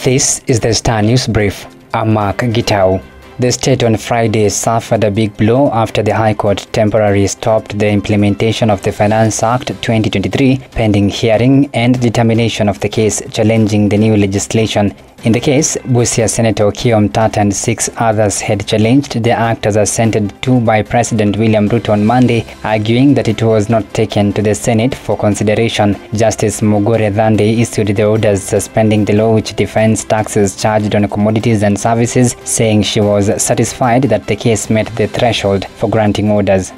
This is the Star News Brief. I'm Mark Gitau. The state on Friday suffered a big blow after the High Court temporarily stopped the implementation of the Finance Act 2023 pending hearing and determination of the case challenging the new legislation. In the case, Busia Senator Kiom Tata and 6 others had challenged the act as assented to by President William Ruto on Monday, arguing that it was not taken to the Senate for consideration. Justice Mugore Dhande issued the orders suspending the law which defines taxes charged on commodities and services, saying she was satisfied that the case met the threshold for granting orders.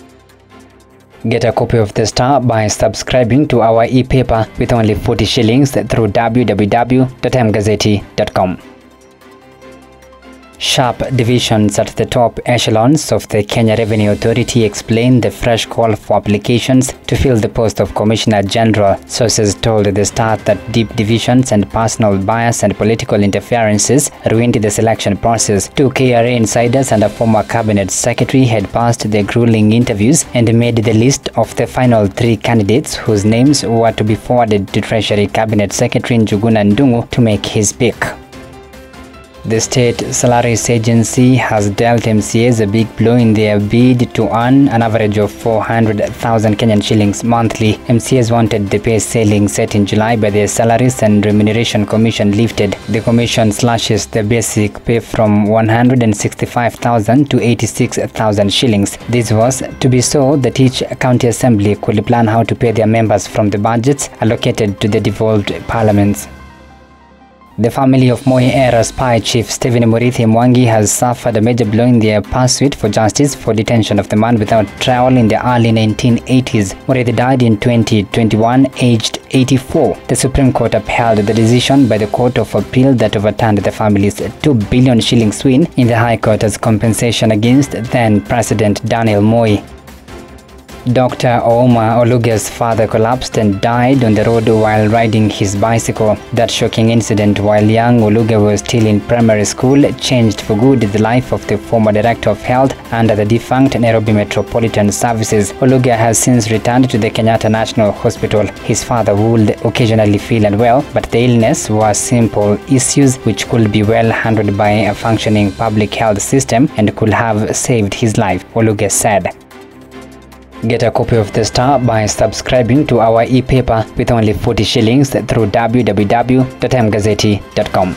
Get a copy of The Star by subscribing to our e-paper with only 40 shillings through www.mgazeti.com. Sharp divisions at the top echelons of the Kenya Revenue Authority explain the fresh call for applications to fill the post of Commissioner General. Sources told The Star that deep divisions and personal bias and political interferences ruined the selection process. 2 KRA insiders and a former cabinet secretary had passed the grueling interviews and made the list of the final 3 candidates whose names were to be forwarded to Treasury Cabinet Secretary Njuguna Ndung'u to make his pick. The State Salaries Agency has dealt MCAs a big blow in their bid to earn an average of 400,000 Kenyan shillings monthly. MCAs wanted the pay ceiling set in July by the Salaries and Remuneration Commission lifted. The commission slashes the basic pay from 165,000 to 86,000 shillings. This was to be so that each county assembly could plan how to pay their members from the budgets allocated to the devolved parliaments. The family of Moi-era spy chief Stephen Muriithi Mwangi has suffered a major blow in their pursuit for justice for detention of the man without trial in the early 1980s. Muriithi died in 2021, aged 84. The Supreme Court upheld the decision by the Court of Appeal that overturned the family's 2 billion shillings win in the High Court as compensation against then-President Daniel Moi. Dr. Ouma Oluge's father collapsed and died on the road while riding his bicycle. That shocking incident while young Oluge was still in primary school changed for good the life of the former Director of Health under the defunct Nairobi Metropolitan Services. Oluge has since returned to the Kenyatta National Hospital. His father would occasionally feel unwell, but the illness was simple issues which could be well handled by a functioning public health system and could have saved his life, Oluge said. Get a copy of The Star by subscribing to our e-paper with only 40 shillings through www.mgazeti.com.